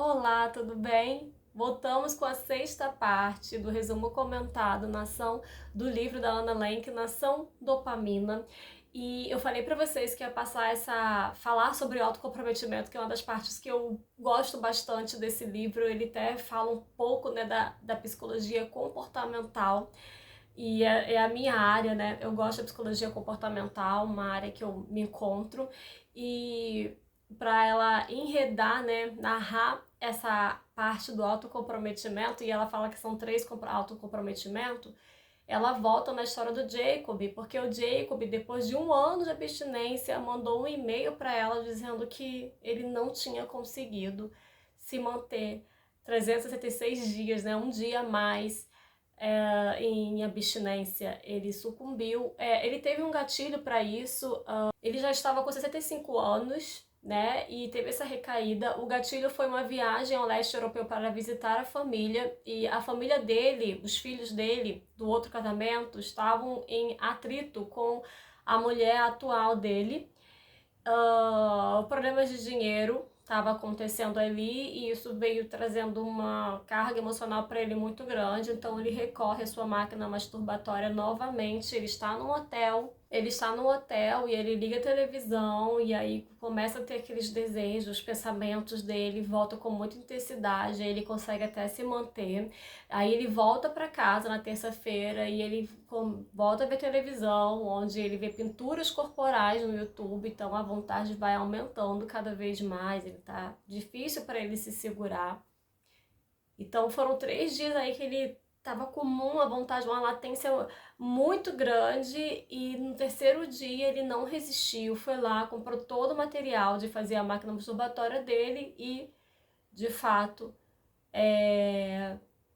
Olá, tudo bem? Voltamos com a sexta parte do resumo comentado do livro da Anna Lenk, Nação Dopamina. E eu falei para vocês que ia falar sobre autocomprometimento, que é uma das partes que eu gosto bastante desse livro. Ele até fala um pouco, né, da psicologia comportamental. E é a minha área, né? Eu gosto da psicologia comportamental, uma área que eu me encontro. E para ela enredar, né, narrar essa parte do autocomprometimento, e ela fala que são três autocomprometimento, ela volta na história do Jacob, porque o Jacob, depois de um ano de abstinência, mandou um e-mail para ela dizendo que ele não tinha conseguido se manter 366 dias, né, um dia a mais em abstinência. Ele sucumbiu, ele teve um gatilho para isso, ele já estava com 65 anos, né, e teve essa recaída. O gatilho foi uma viagem ao leste europeu para visitar a família, e a família dele, os filhos dele, do outro casamento, estavam em atrito com a mulher atual dele. Problemas de dinheiro estava acontecendo ali, e isso veio trazendo uma carga emocional para ele muito grande. Então ele recorre à sua máquina masturbatória novamente. Ele está no hotel e ele liga a televisão, e aí começa a ter aqueles desejos, os pensamentos dele voltam com muita intensidade. Aí ele consegue até se manter. Aí ele volta para casa na terça-feira e ele volta a ver televisão, onde ele vê pinturas corporais no YouTube. Então a vontade vai aumentando cada vez mais. Ele tá difícil para ele se segurar. Então foram 3 dias aí que ele tava comum, uma vontade, uma latência muito grande, e no terceiro dia ele não resistiu, foi lá, comprou todo o material de fazer a máquina masturbatória dele e, de fato,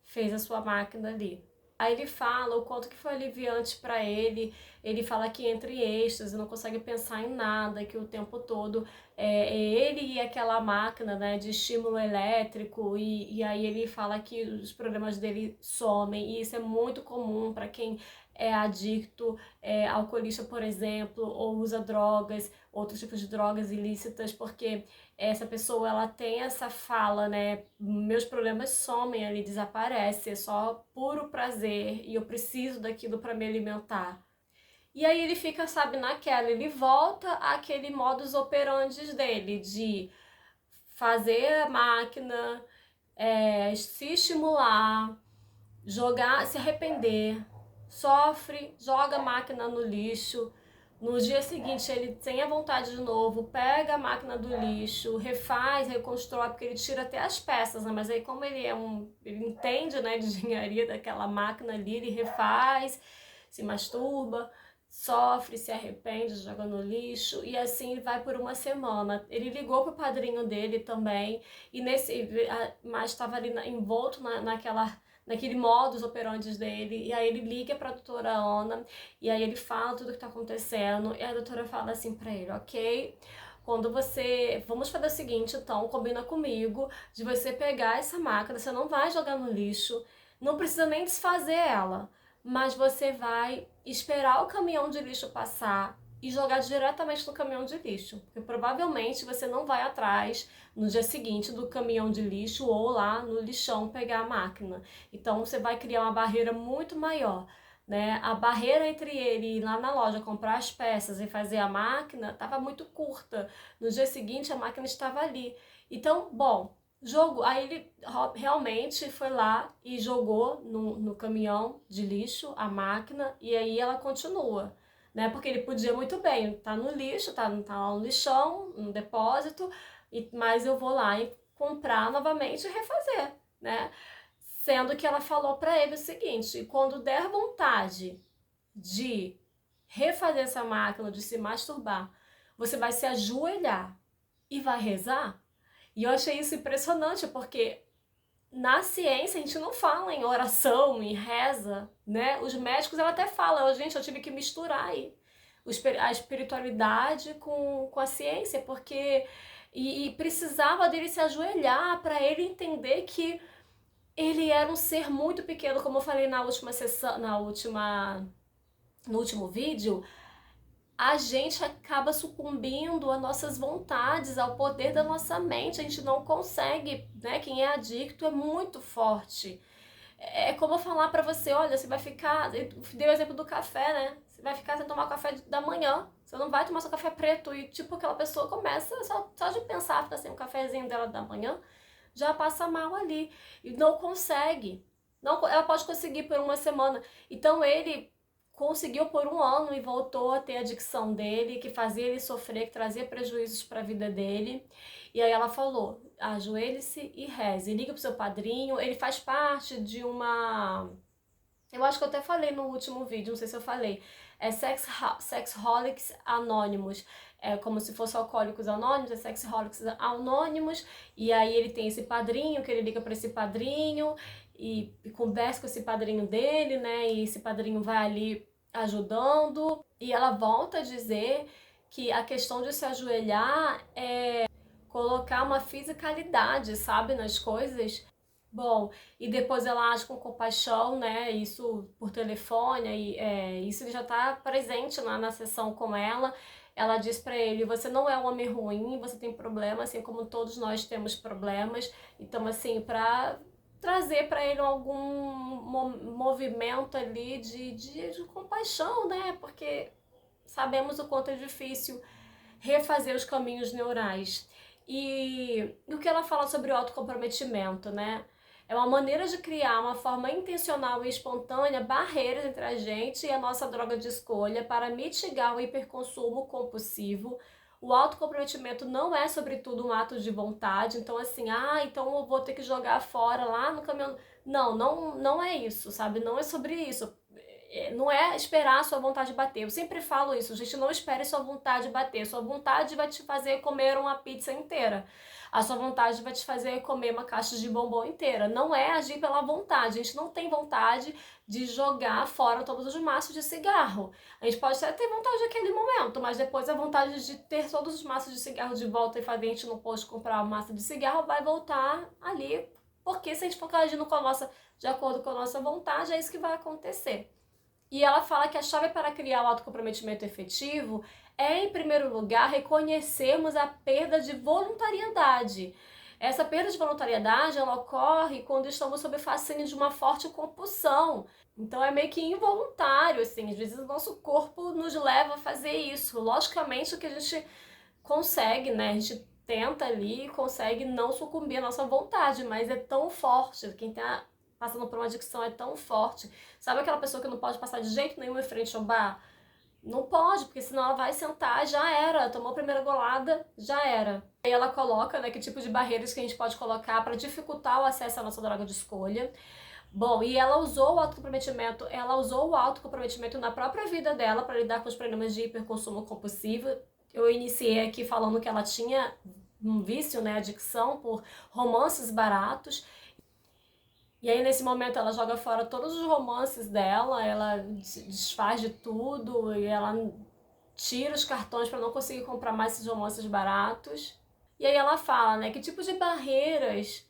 fez a sua máquina ali. Aí ele fala o quanto que foi aliviante para ele fala que entra em êxtase, não consegue pensar em nada, que o tempo todo é ele e aquela máquina, né, de estímulo elétrico, e aí ele fala que os problemas dele somem, e isso é muito comum para quem é adicto, alcoolista, por exemplo, ou usa drogas, outros tipos de drogas ilícitas, porque essa pessoa, ela tem essa fala, né, meus problemas somem, ali desaparecem, é só puro prazer e eu preciso daquilo para me alimentar. E aí ele fica, sabe, naquela, ele volta àquele modus operandi dele, de fazer a máquina, se estimular, jogar, se arrepender, sofre, joga a máquina no lixo. No dia seguinte ele tem a vontade de novo, pega a máquina do lixo, refaz, reconstrói, porque ele tira até as peças, né? Mas aí como ele entende, né, de engenharia daquela máquina ali, ele refaz, se masturba, sofre, se arrepende, joga no lixo, e assim vai por uma semana. Ele ligou pro padrinho dele também, e mas estava ali envolto naquele modus operandi dele, e aí ele liga pra doutora Ana, e aí ele fala tudo que tá acontecendo, e a doutora fala assim pra ele, ok, vamos fazer o seguinte, então, combina comigo, de você pegar essa máquina, você não vai jogar no lixo, não precisa nem desfazer ela, mas você vai esperar o caminhão de lixo passar e jogar diretamente no caminhão de lixo, porque provavelmente você não vai atrás no dia seguinte do caminhão de lixo ou lá no lixão pegar a máquina. Então você vai criar uma barreira muito maior, né? A barreira entre ele ir lá na loja comprar as peças e fazer a máquina estava muito curta. No dia seguinte a máquina estava ali. Então, bom, aí ele realmente foi lá e jogou no caminhão de lixo a máquina, e aí ela continua, né? Porque ele podia muito bem, tá no lixo, tá lá no lixão, no depósito, mas eu vou lá e comprar novamente e refazer, né? Sendo que ela falou para ele o seguinte: quando der vontade de refazer essa máquina, de se masturbar, você vai se ajoelhar e vai rezar. E eu achei isso impressionante, porque na ciência a gente não fala em oração, em reza, né? Os médicos, ela até falam, gente, eu tive que misturar aí a espiritualidade com a ciência, porque e precisava dele se ajoelhar para ele entender que ele era um ser muito pequeno, como eu falei na última sessão, no último vídeo. a gente acaba sucumbindo às nossas vontades, ao poder da nossa mente. A gente não consegue, né? Quem é adicto é muito forte. É como eu falar pra você, olha, você vai ficar, eu dei o exemplo do café, né? Você vai ficar sem tomar o café da manhã, você não vai tomar seu café preto e tipo aquela pessoa começa só de pensar, ficar sem o cafezinho dela da manhã, já passa mal ali e não consegue. Não, ela pode conseguir por uma semana. Então ele conseguiu por um ano e voltou a ter a adicção dele, que fazia ele sofrer, que trazia prejuízos para a vida dele. E aí ela falou: ajoelhe-se e reze, liga pro seu padrinho. Ele faz parte de uma. Eu acho que eu até falei no último vídeo, não sei se eu falei. É Sexholics Anonymous. É como se fosse Alcoólicos Anônimos, é Sexholics Anônimos. E aí ele tem esse padrinho, que ele liga para esse padrinho e conversa com esse padrinho dele, né? E esse padrinho vai ali ajudando. E ela volta a dizer que a questão de se ajoelhar é colocar uma fisicalidade, sabe, nas coisas. Bom, e depois ela age com compaixão, né? Isso por telefone, isso ele já tá presente lá na sessão com ela. Ela diz pra ele: você não é um homem ruim, você tem problema, assim como todos nós temos problemas. Então, assim, pra trazer pra ele algum movimento ali de compaixão, né? Porque sabemos o quanto é difícil refazer os caminhos neurais. E o que ela fala sobre o autocomprometimento, né? É uma maneira de criar uma forma intencional e espontânea barreiras entre a gente e a nossa droga de escolha para mitigar o hiperconsumo compulsivo. O autocomprometimento não é, sobretudo, um ato de vontade. Então, assim, então eu vou ter que jogar fora lá no caminhão. Não é isso, sabe? Não é sobre isso. Não é esperar a sua vontade bater. Eu sempre falo isso, gente, não espere sua vontade bater. Sua vontade vai te fazer comer uma pizza inteira. A sua vontade vai te fazer comer uma caixa de bombom inteira. Não é agir pela vontade. A gente não tem vontade de jogar fora todos os maços de cigarro. A gente pode até ter vontade naquele momento, mas depois a vontade de ter todos os maços de cigarro de volta e fazer a gente no posto comprar uma massa de cigarro vai voltar ali. Porque se a gente for agindo de acordo com a nossa vontade, é isso que vai acontecer. E ela fala que a chave para criar o autocomprometimento efetivo é, em primeiro lugar, reconhecermos a perda de voluntariedade. Essa perda de voluntariedade, ela ocorre quando estamos sob o fascínio de uma forte compulsão. Então é meio que involuntário, assim, às vezes o nosso corpo nos leva a fazer isso. Logicamente que a gente consegue, né, a gente tenta ali, consegue não sucumbir à nossa vontade, mas é tão forte, quem tá passando por uma adicção é tão forte. Sabe aquela pessoa que não pode passar de jeito nenhum em frente ao bar? Não pode, porque senão ela vai sentar, já era, tomou a primeira golada, já era. Aí ela coloca, né, que tipo de barreiras que a gente pode colocar para dificultar o acesso à nossa droga de escolha. Bom, e ela usou o autocomprometimento na própria vida dela para lidar com os problemas de hiperconsumo compulsivo. Eu iniciei aqui falando que ela tinha um vício, né, adicção por romances baratos. E aí, nesse momento, ela joga fora todos os romances dela, ela desfaz de tudo e ela tira os cartões para não conseguir comprar mais esses romances baratos. E aí ela fala, né, que tipo de barreiras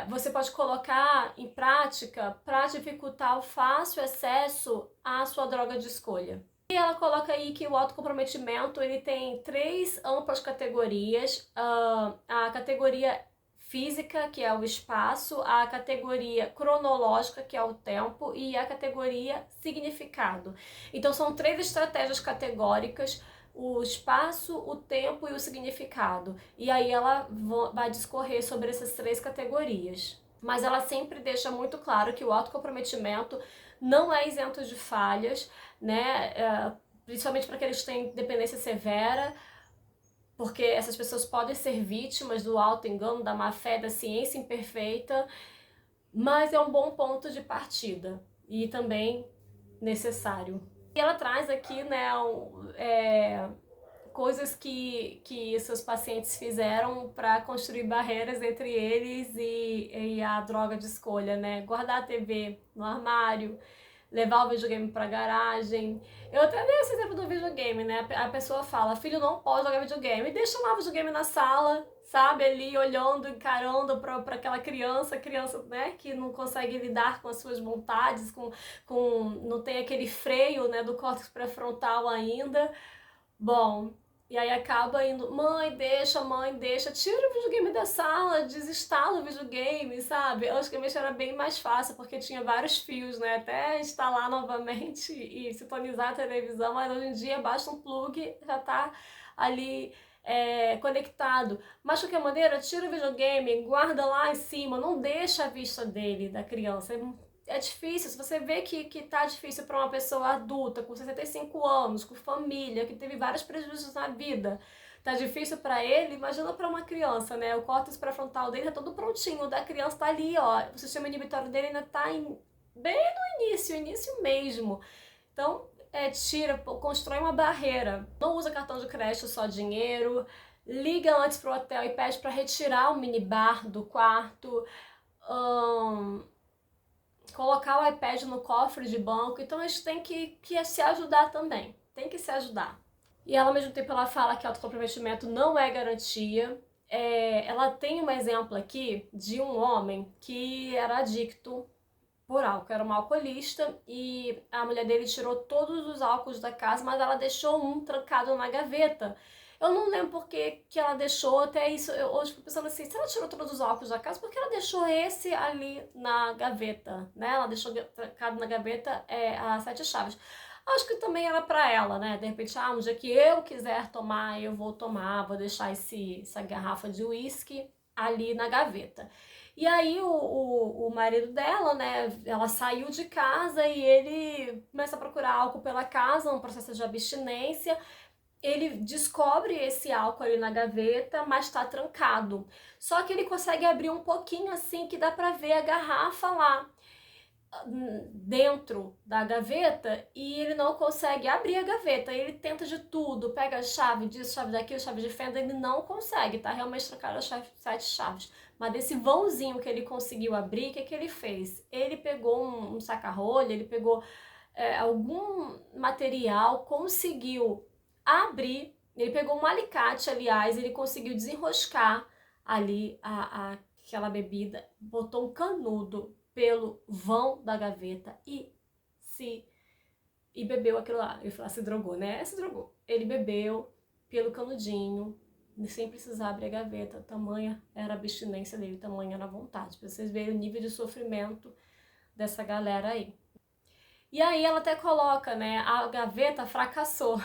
você pode colocar em prática para dificultar o fácil acesso à sua droga de escolha. E ela coloca aí que o autocomprometimento ele tem 3 amplas categorias. A categoria física, que é o espaço, a categoria cronológica, que é o tempo, e a categoria significado. Então são 3 estratégias categóricas: o espaço, o tempo e o significado. E aí ela vai discorrer sobre essas 3 categorias. Mas ela sempre deixa muito claro que o autocomprometimento não é isento de falhas, né? Principalmente para aqueles que têm dependência severa, porque essas pessoas podem ser vítimas do auto-engano, da má-fé, da ciência imperfeita, mas é um bom ponto de partida e também necessário. E ela traz aqui, né, coisas que seus pacientes fizeram para construir barreiras entre eles e a droga de escolha, né? Guardar a TV no armário, levar o videogame pra garagem. Eu até dei esse exemplo do videogame, né? A pessoa fala: filho, não pode jogar videogame, deixa lá o videogame na sala, sabe, ali olhando, encarando para aquela criança, né, que não consegue lidar com as suas vontades, não tem aquele freio, né, do córtex pré-frontal ainda. Bom, e aí acaba indo, mãe, deixa, tira o videogame da sala, desinstala o videogame, sabe? Antigamente era bem mais fácil, porque tinha vários fios, né? Até instalar novamente e sintonizar a televisão, mas hoje em dia basta um plug, já tá ali conectado. Mas de qualquer maneira, tira o videogame, guarda lá em cima, não deixa a vista dele, da criança. É difícil, se você vê que tá difícil para uma pessoa adulta, com 65 anos, com família, que teve vários prejuízos na vida, tá difícil para ele, imagina para uma criança, né? O córtex pré-frontal dele tá todo prontinho, o da criança tá ali, ó, o sistema inibitório dele ainda tá bem no início mesmo. Então, constrói uma barreira. Não usa cartão de crédito, só dinheiro. Liga antes pro hotel e pede para retirar o minibar do quarto. Colocar o iPad no cofre de banco. Então a gente tem que se ajudar também. Tem que se ajudar. E ela, ao mesmo tempo, ela fala que autocomprometimento não é garantia. Ela tem um exemplo aqui de um homem que era adicto por álcool, era um alcoolista, e a mulher dele tirou todos os álcools da casa, mas ela deixou um trancado na gaveta. Eu não lembro por que ela deixou, até isso, eu hoje fico pensando assim, se ela tirou todos os álcools da casa, por que ela deixou esse ali na gaveta, né? Ela deixou trancado na gaveta as 7 chaves. Acho que também era pra ela, né? De repente, um dia que eu quiser tomar, eu vou tomar, vou deixar essa garrafa de uísque ali na gaveta. E aí o marido dela, né, ela saiu de casa e ele começa a procurar álcool pela casa, um processo de abstinência. Ele descobre esse álcool ali na gaveta, mas tá trancado. Só que ele consegue abrir um pouquinho assim, que dá pra ver a garrafa lá dentro da gaveta, e ele não consegue abrir a gaveta. Ele tenta de tudo, pega a chave disso, chave daquilo, chave de fenda, ele não consegue, tá realmente trancado as 7 chaves. Mas desse vãozinho que ele conseguiu abrir, o que ele fez? Ele pegou um saca-rolha, ele pegou algum material, conseguiu abrir, ele pegou um alicate, aliás, ele conseguiu desenroscar ali aquela bebida, botou um canudo pelo vão da gaveta e bebeu aquilo lá. Eu falei, se drogou, né? Se drogou. Ele bebeu pelo canudinho, sem precisar abrir a gaveta. Tamanha era a abstinência dele, tamanha era a vontade. Pra vocês verem o nível de sofrimento dessa galera aí. E aí ela até coloca, né? A gaveta fracassou,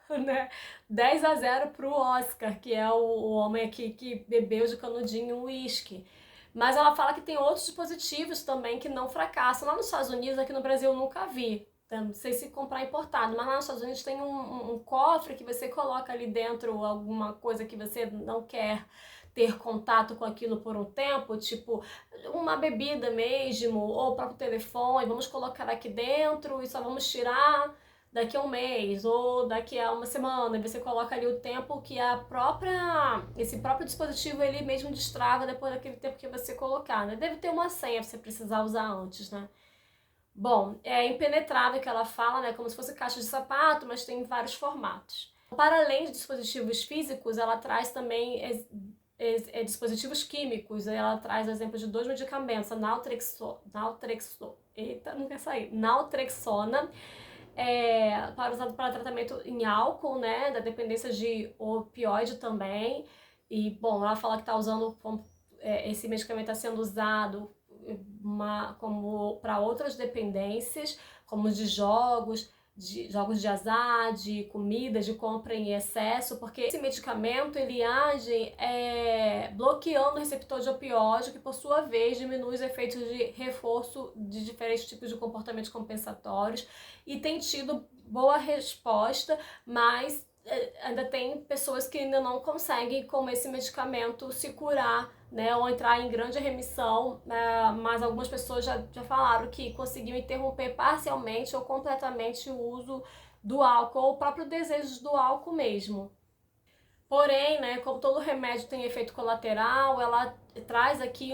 né? 10-0 pro Oscar, que é o homem aqui que bebeu de canudinho o uísque. Mas ela fala que tem outros dispositivos também que não fracassam. Lá nos Estados Unidos, aqui no Brasil eu nunca vi. Então, não sei se comprar importado, mas lá nos Estados Unidos tem um cofre que você coloca ali dentro alguma coisa que você não quer ter contato com aquilo por um tempo, tipo uma bebida mesmo, ou o próprio telefone, vamos colocar aqui dentro e só vamos tirar daqui a um mês ou daqui a uma semana, e você coloca ali o tempo que esse próprio dispositivo ele mesmo destrava depois daquele tempo que você colocar, né? Deve ter uma senha pra você precisar usar antes, né? Bom, é impenetrável que ela fala, né? Como se fosse caixa de sapato, mas tem vários formatos. Para além de dispositivos físicos, ela traz também dispositivos químicos. Ela traz exemplos de 2 medicamentos, a naltrexona, usado para tratamento em álcool, né, da dependência de opioide também. E, bom, ela fala que está usando, esse medicamento está sendo usado como para outras dependências, como de jogos de azar, de comida, de compra em excesso, porque esse medicamento ele age bloqueando o receptor de opioide, que por sua vez diminui os efeitos de reforço de diferentes tipos de comportamentos compensatórios, e tem tido boa resposta, mas ainda tem pessoas que ainda não conseguem com esse medicamento se curar, né, ou entrar em grande remissão, mas algumas pessoas já falaram que conseguiram interromper parcialmente ou completamente o uso do álcool, ou o próprio desejo do álcool mesmo. Porém, né, como todo remédio tem efeito colateral, ela traz aqui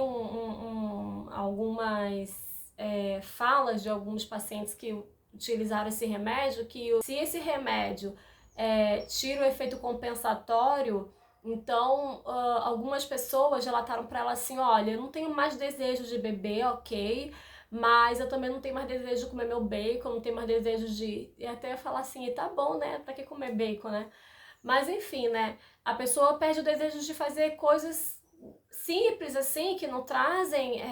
algumas falas de alguns pacientes que utilizaram esse remédio, que se esse remédio tira o efeito compensatório, Então, algumas pessoas relataram para ela assim, olha, eu não tenho mais desejo de beber, ok, mas eu também não tenho mais desejo de comer meu bacon, não tenho mais desejo de... E até falar assim, e tá bom, né, pra que comer bacon, né? Mas enfim, né, a pessoa perde o desejo de fazer coisas simples assim, que não trazem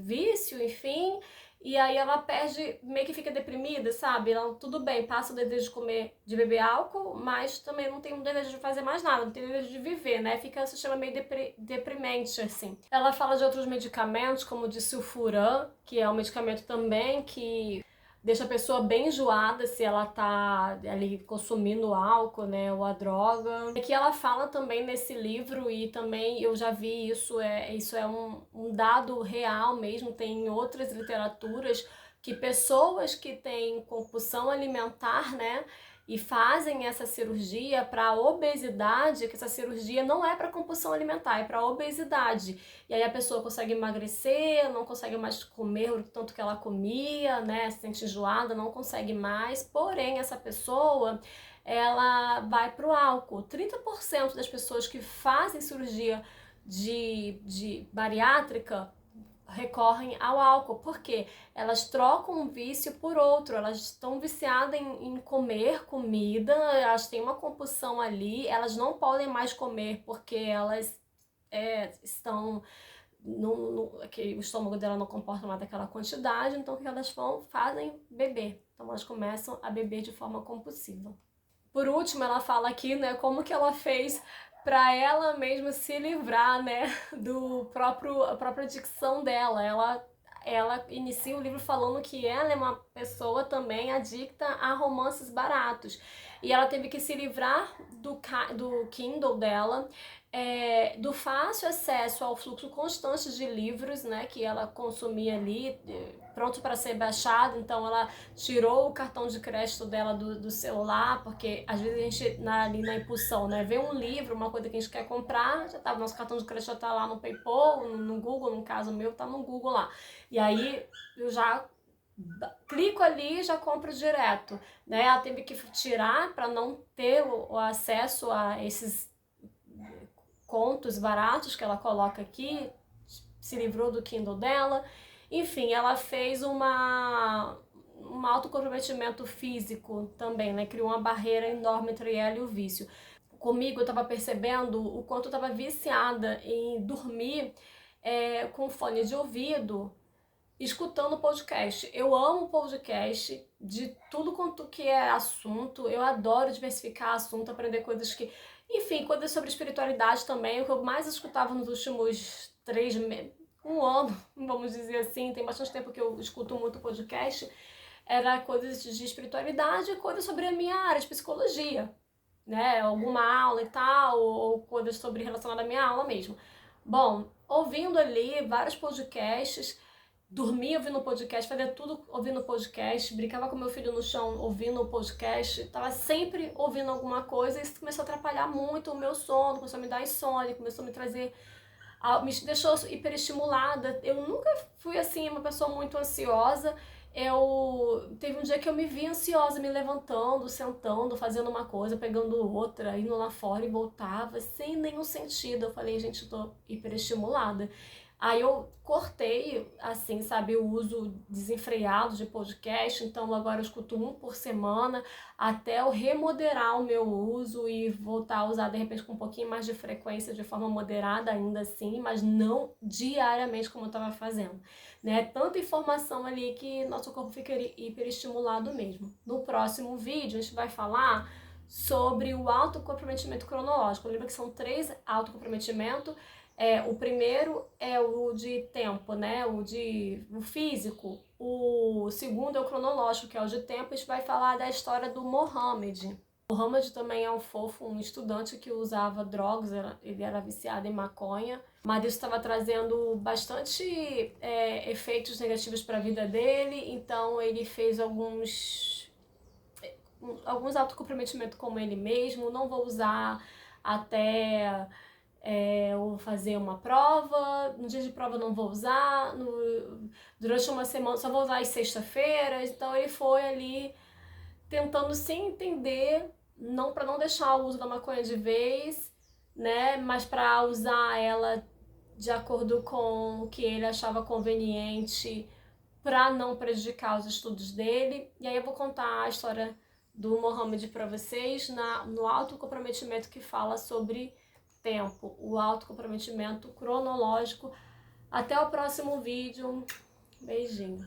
vício, enfim, e aí ela perde, meio que fica deprimida, sabe? Ela, tudo bem, passa o desejo de comer, de beber álcool, mas também não tem um desejo de fazer mais nada, não tem desejo de viver, né? Fica, se chama meio deprimente, assim. Ela fala de outros medicamentos, como o de sulfuran, que é um medicamento também que deixa a pessoa bem enjoada se ela tá ali consumindo álcool, né, ou a droga. E que ela fala também nesse livro, e também eu já vi isso é um dado real mesmo, tem em outras literaturas, que pessoas que têm compulsão alimentar, né, e fazem essa cirurgia para obesidade, que essa cirurgia não é para compulsão alimentar, é para obesidade. E aí a pessoa consegue emagrecer, não consegue mais comer o tanto que ela comia, né? Se sente enjoada, não consegue mais. Porém, essa pessoa, ela vai pro álcool. 30% das pessoas que fazem cirurgia de bariátrica recorrem ao álcool, porque elas trocam um vício por outro, elas estão viciadas em comer comida, elas têm uma compulsão ali, elas não podem mais comer porque elas estão que o estômago dela não comporta mais daquela quantidade, então o que elas fazem? Beber. Então elas começam a beber de forma compulsiva. Por último, ela fala aqui, né, como que ela fez para ela mesma se livrar, né, a própria adicção dela. Ela inicia o livro falando que ela é uma pessoa também adicta a romances baratos. E ela teve que se livrar do Kindle dela, do fácil acesso ao fluxo constante de livros, né, que ela consumia ali, pronto para ser baixado. Então ela tirou o cartão de crédito dela do celular, porque às vezes a gente, ali na impulsão, né, vê um livro, uma coisa que a gente quer comprar, já tá, o nosso cartão de crédito já tá lá no PayPal, no Google, no caso meu, tá no Google lá. E aí eu já clico ali e já compro direto, né? Ela teve que tirar para não ter o acesso a esses contos baratos que ela coloca aqui, se livrou do Kindle dela. Enfim, ela fez um autocomprometimento físico também, né? Criou uma barreira enorme entre ela e o vício. Comigo, eu estava percebendo o quanto eu estava viciada em dormir com fone de ouvido, escutando podcast. Eu amo podcast de tudo quanto que é assunto. Eu adoro diversificar assunto, aprender coisas que... Enfim, coisas sobre espiritualidade também. O que eu mais escutava nos últimos 3 meses, um ano, vamos dizer assim, tem bastante tempo que eu escuto muito podcast, era coisas de espiritualidade e coisas sobre a minha área de psicologia, né? Alguma aula e tal, ou coisas sobre relacionadas à minha aula mesmo. Bom, ouvindo ali vários podcasts, dormia ouvindo podcast, fazia tudo ouvindo podcast, brincava com meu filho no chão ouvindo podcast, tava sempre ouvindo alguma coisa, e isso começou a atrapalhar muito o meu sono, começou a me dar insônia, começou a me trazer... me deixou hiperestimulada. Eu nunca fui assim uma pessoa muito ansiosa. Teve um dia que eu me vi ansiosa, me levantando, sentando, fazendo uma coisa, pegando outra, indo lá fora e voltava, sem nenhum sentido. Eu falei, gente, eu tô hiperestimulada. Aí eu cortei, assim, sabe, o uso desenfreado de podcast, então agora eu escuto um por semana, até eu remoderar o meu uso e voltar a usar, de repente, com um pouquinho mais de frequência, de forma moderada ainda assim, mas não diariamente como eu estava fazendo, né? Tanta informação ali que nosso corpo fica hiperestimulado mesmo. No próximo vídeo a gente vai falar sobre o autocomprometimento cronológico. Lembra que são 3 autocomprometimentos. O primeiro é o de tempo, né? O físico. O segundo é o cronológico, que é o de tempo. A gente vai falar da história do Mohammed. O Mohammed também é um fofo, um estudante que usava drogas, ele era viciado em maconha, mas isso estava trazendo bastante efeitos negativos para a vida dele, então ele fez alguns autocomprometimentos com ele mesmo. Não vou usar até... eu vou fazer uma prova, no dia de prova não vou usar, durante uma semana só vou usar às sexta-feiras. Então ele foi ali tentando se entender, não, para não deixar o uso da maconha de vez, né? Mas para usar ela de acordo com o que ele achava conveniente para não prejudicar os estudos dele. E aí eu vou contar a história do Mohammed para vocês no autocomprometimento que fala sobre tempo, o autocomprometimento cronológico. Até o próximo vídeo. Beijinho.